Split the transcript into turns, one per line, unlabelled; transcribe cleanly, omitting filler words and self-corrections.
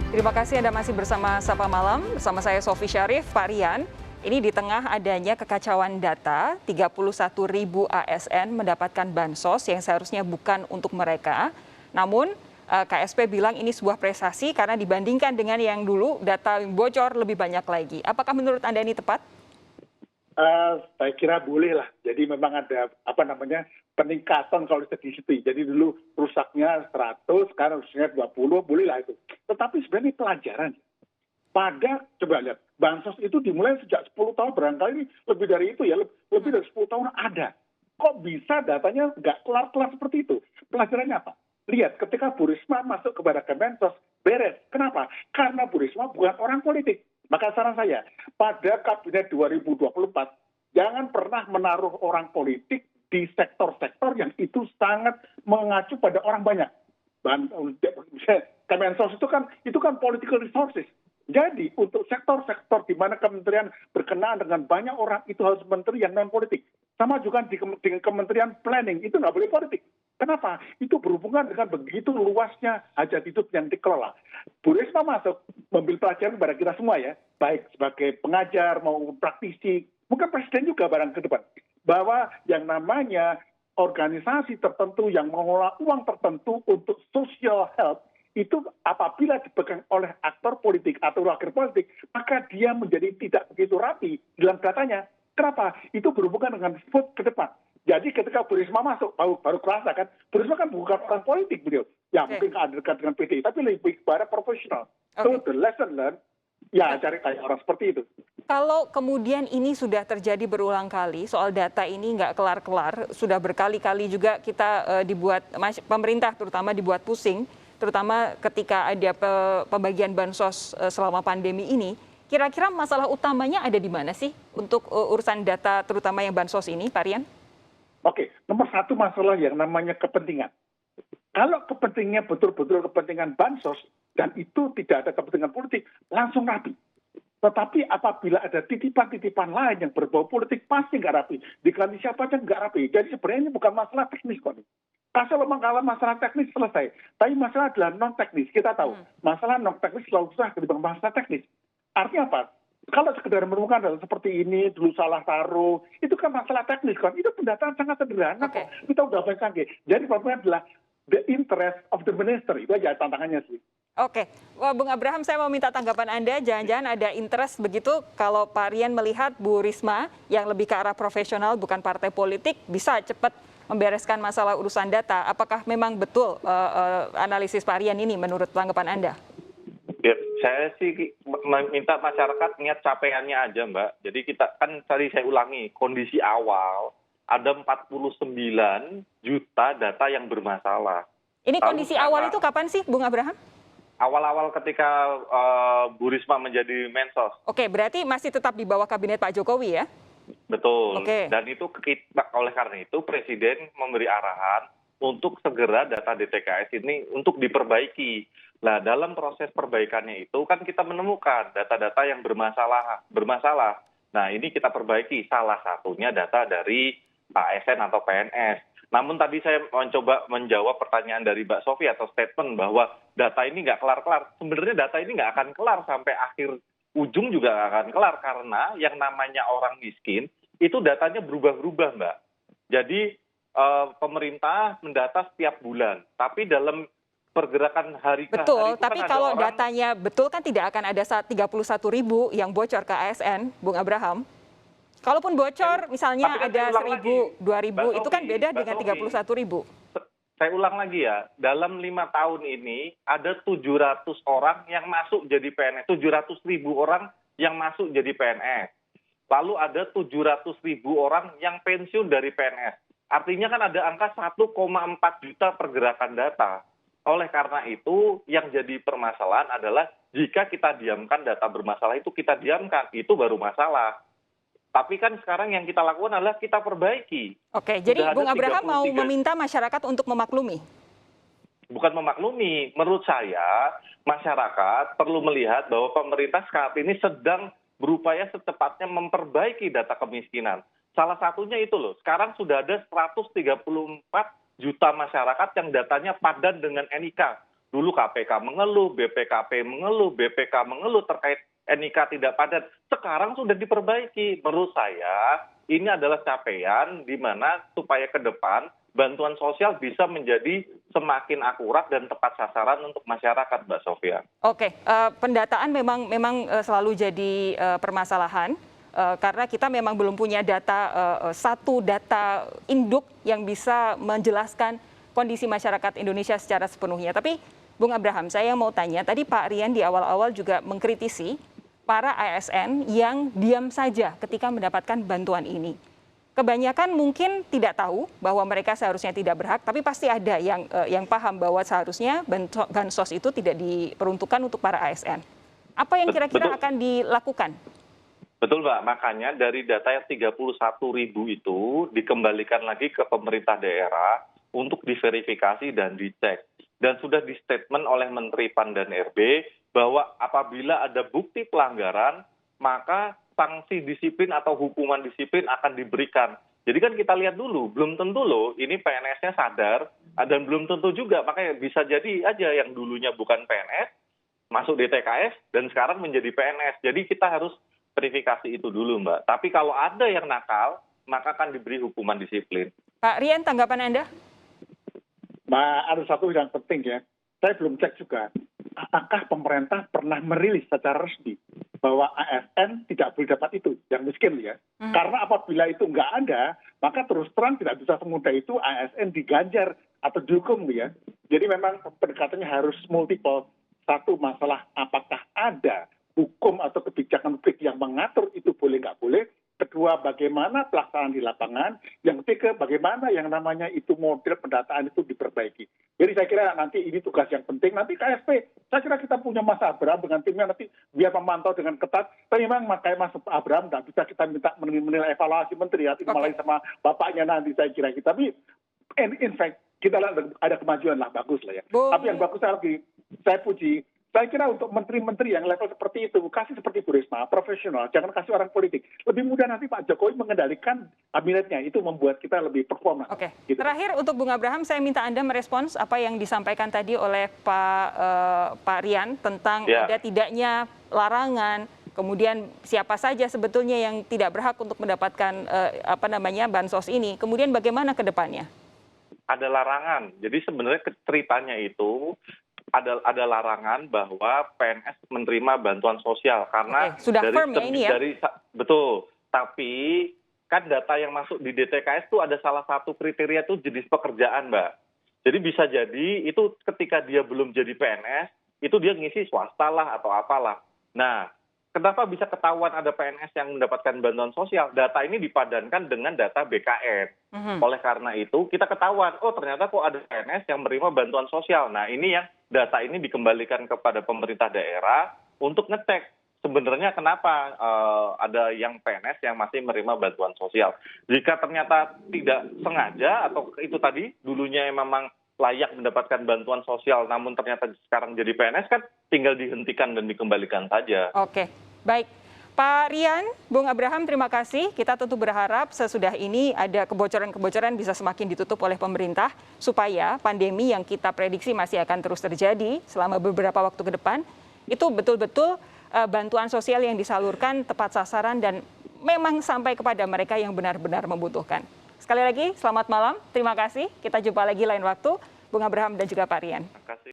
Terima kasih Anda masih bersama Sapa Malam, bersama saya Sofi Syarif. Pak Rian, ini di tengah adanya kekacauan data, 31.000 ASN mendapatkan bansos yang seharusnya bukan untuk mereka. Namun KSP bilang ini sebuah prestasi karena dibandingkan dengan yang dulu data yang bocor lebih banyak lagi. Apakah menurut Anda ini tepat?
Saya kira boleh lah. Jadi memang ada peningkatan kalau di situ. Jadi dulu rusaknya 100, sekarang rusaknya 20, boleh lah itu. Tetapi sebenarnya pelajaran. Coba lihat, bansos itu dimulai sejak 10 tahun, barangkali lebih dari itu ya, lebih dari 10 tahun ada. Kok bisa datanya nggak kelar-kelar seperti itu? Pelajarannya apa? Lihat, ketika Bu Risma masuk kepada Kemensos, beres. Kenapa? Karena Bu Risma bukan orang politik. Maka saran saya, pada Kabinet 2024, jangan pernah menaruh orang politik di sektor-sektor yang itu sangat mengacu pada orang banyak. Kemensos itu kan political resources. Jadi untuk sektor-sektor di mana kementerian berkenaan dengan banyak orang itu harus menteri yang non-politik. Sama juga dengan kementerian planning, itu nggak boleh politik. Kenapa? Itu berhubungan dengan begitu luasnya hajat hidup yang dikelola. Bu Risma masuk, membil pelajaran kepada kita semua ya, baik sebagai pengajar maupun praktisi, mungkin presiden juga barang ke depan, bahwa yang namanya organisasi tertentu yang mengelola uang tertentu untuk social health, itu apabila dipegang oleh aktor politik atau wakil politik, maka dia menjadi tidak begitu rapi dalam datanya. Kenapa? Itu berhubungan dengan vote ke depan. Jadi ketika Bu Risma masuk, baru kerasa kan, Bu Risma kan bukan orang politik beliau. Ya mungkin dekat dengan PDI, tapi lebih kepada profesional. So the lesson learned, ya cari kayak orang seperti itu.
Kalau kemudian ini sudah terjadi berulang kali, soal data ini nggak kelar-kelar, sudah berkali-kali juga kita pemerintah terutama dibuat pusing, terutama ketika ada pembagian bansos selama pandemi ini, kira-kira masalah utamanya ada di mana sih untuk urusan data terutama yang bansos ini, Pak Rian?
Oke, nomor satu masalah yang namanya kepentingan. Kalau kepentingannya betul-betul kepentingan bansos, dan itu tidak ada kepentingan politik, langsung rapi. Tetapi apabila ada titipan-titipan lain yang berbau politik, pasti nggak rapi. Diganti siapa aja nggak rapi. Jadi sebenarnya ini bukan masalah teknis kok. Kalau masalah teknis selesai. Tapi masalah adalah non-teknis. Kita tahu, masalah non-teknis selalu susah ketimbang masalah teknis. Artinya apa? Kalau sekedar menemukan hal seperti ini, dulu salah taruh, itu kan masalah teknis kan. Itu pendataan sangat sederhana kok. Kita udah banyak canggih. Jadi problemnya adalah the interest of the minister. Itu aja tantangannya sih.
Oke, wah, Bung Abraham, saya mau minta tanggapan Anda. Jangan-jangan ada interest begitu kalau Pak Rian melihat Bu Risma yang lebih ke arah profesional, bukan partai politik, bisa cepat membereskan masalah urusan data. Apakah memang betul analisis Pak Rian ini menurut tanggapan Anda?
Ya, saya sih meminta masyarakat niat capaiannya aja, Mbak. Jadi kita kan tadi saya ulangi, kondisi awal ada 49 juta data yang bermasalah.
Ini kondisi awal itu kapan sih, Bung Abraham?
Awal-awal ketika Bu Risma menjadi Mensos.
Oke, berarti masih tetap di bawah kabinet Pak Jokowi ya?
Betul.
Oke.
Dan itu oleh karena itu Presiden memberi arahan untuk segera data DTKS ini untuk diperbaiki. Nah, dalam proses perbaikannya itu kan kita menemukan data-data yang bermasalah. Nah, ini kita perbaiki. Salah satunya data dari ASN atau PNS. Namun tadi saya mencoba menjawab pertanyaan dari Mbak Sofi atau statement bahwa data ini nggak kelar-kelar. Sebenarnya data ini nggak akan kelar sampai akhir ujung juga nggak akan kelar karena yang namanya orang miskin itu datanya berubah-ubah, Mbak. Jadi pemerintah mendata setiap bulan, tapi dalam pergerakan hari ke hari.
Betul, tapi kalau datanya betul kan tidak akan ada 31.000 yang bocor ke ASN, Bung Abraham. Kalaupun bocor misalnya ada 1.000, 2.000, itu kan beda dengan 31.000.
Saya ulang lagi ya, dalam 5 tahun ini ada 700 orang yang masuk jadi PNS, 700.000 orang yang masuk jadi PNS. Lalu ada 700.000 orang yang pensiun dari PNS. Artinya kan ada angka 1,4 juta pergerakan data. Oleh karena itu, yang jadi permasalahan adalah jika kita diamkan data bermasalah itu kita diamkan, itu baru masalah. Tapi kan sekarang yang kita lakukan adalah kita perbaiki.
Oke, jadi Bung Abraham mau meminta masyarakat untuk memaklumi?
Bukan memaklumi, menurut saya masyarakat perlu melihat bahwa pemerintah saat ini sedang berupaya secepatnya memperbaiki data kemiskinan. Salah satunya itu loh, sekarang sudah ada 134 juta masyarakat yang datanya padan dengan NIK. Dulu KPK mengeluh, BPKP mengeluh, BPK mengeluh terkait NIK tidak padat. Sekarang sudah diperbaiki. Menurut saya ini adalah capaian di mana supaya ke depan bantuan sosial bisa menjadi semakin akurat dan tepat sasaran untuk masyarakat, Mbak Sofia.
Oke, pendataan memang selalu jadi permasalahan karena kita memang belum punya data satu data induk yang bisa menjelaskan kondisi masyarakat Indonesia secara sepenuhnya. Tapi Bung Abraham, saya mau tanya, tadi Pak Rian di awal-awal juga mengkritisi para ASN yang diam saja ketika mendapatkan bantuan ini. Kebanyakan mungkin tidak tahu bahwa mereka seharusnya tidak berhak, tapi pasti ada yang paham bahwa seharusnya bansos itu tidak diperuntukkan untuk para ASN. Apa yang kira-kira akan dilakukan?
Betul, Mbak. Makanya dari data yang 31.000 itu dikembalikan lagi ke pemerintah daerah untuk diverifikasi dan dicek. Dan sudah di statement oleh Menteri PAN dan RB bahwa apabila ada bukti pelanggaran, maka sanksi disiplin atau hukuman disiplin akan diberikan. Jadi kan kita lihat dulu, belum tentu loh ini PNS-nya sadar, dan belum tentu juga, makanya bisa jadi aja yang dulunya bukan PNS, masuk DTKS, dan sekarang menjadi PNS. Jadi kita harus verifikasi itu dulu, Mbak. Tapi kalau ada yang nakal, maka akan diberi hukuman disiplin.
Pak Rian, tanggapan Anda?
Mbak, ada satu yang penting ya. Saya belum cek juga. Apakah pemerintah pernah merilis secara resmi bahwa ASN tidak boleh dapat itu, yang miskin ya. Karena apabila itu nggak ada, maka terus terang tidak bisa semudah itu ASN diganjar atau dihukum ya. Jadi memang pendekatannya harus multiple. Satu, masalah apakah ada hukum atau kebijakan publik yang mengatur itu boleh nggak boleh. Kedua, bagaimana pelaksanaan di lapangan. Yang ketiga, bagaimana yang namanya itu model pendataan itu diperbaiki. Jadi saya kira nanti ini tugas yang penting. Nanti KSP, saya kira kita punya Mas Abraham dengan timnya nanti biar memantau dengan ketat. Tapi memang makanya Mas Abraham tidak bisa kita minta menilai evaluasi menteri ya. Malah sama bapaknya nanti saya kira. Tapi in fact, kita ada kemajuan lah, bagus lah ya. Tapi yang bagus lagi, saya puji. Saya kira untuk menteri-menteri yang level seperti itu, kasih seperti Bu Risma, profesional, jangan kasih orang politik. Lebih mudah nanti Pak Jokowi mengendalikan kabinetnya, itu membuat kita lebih performa.
Oke,
gitu.
Terakhir untuk Bung Abraham, saya minta Anda merespons apa yang disampaikan tadi oleh Pak Rian tentang ada tidaknya larangan, kemudian siapa saja sebetulnya yang tidak berhak untuk mendapatkan bansos ini, kemudian bagaimana ke depannya?
Ada larangan, jadi sebenarnya ceritanya itu, ada larangan bahwa PNS menerima bantuan sosial karena
sudah firm ya ini ya?
Betul, tapi kan data yang masuk di DTKS itu ada salah satu kriteria itu jenis pekerjaan, Mbak. Jadi bisa jadi itu ketika dia belum jadi PNS, itu dia ngisi swasta lah atau apalah. Nah, kenapa bisa ketahuan ada PNS yang mendapatkan bantuan sosial? Data ini dipadankan dengan data BKN. Oleh karena itu, kita ketahuan, oh ternyata kok ada PNS yang menerima bantuan sosial. Nah, ini yang data ini dikembalikan kepada pemerintah daerah untuk ngecek sebenarnya kenapa ada yang PNS yang masih menerima bantuan sosial. Jika ternyata tidak sengaja atau itu tadi dulunya memang layak mendapatkan bantuan sosial namun ternyata sekarang jadi PNS kan tinggal dihentikan dan dikembalikan saja.
Oke, baik. Pak Rian, Bung Abraham, terima kasih. Kita tentu berharap sesudah ini ada kebocoran-kebocoran bisa semakin ditutup oleh pemerintah supaya pandemi yang kita prediksi masih akan terus terjadi selama beberapa waktu ke depan, itu betul-betul bantuan sosial yang disalurkan tepat sasaran dan memang sampai kepada mereka yang benar-benar membutuhkan. Sekali lagi, selamat malam. Terima kasih. Kita jumpa lagi lain waktu. Bung Abraham dan juga Pak Rian.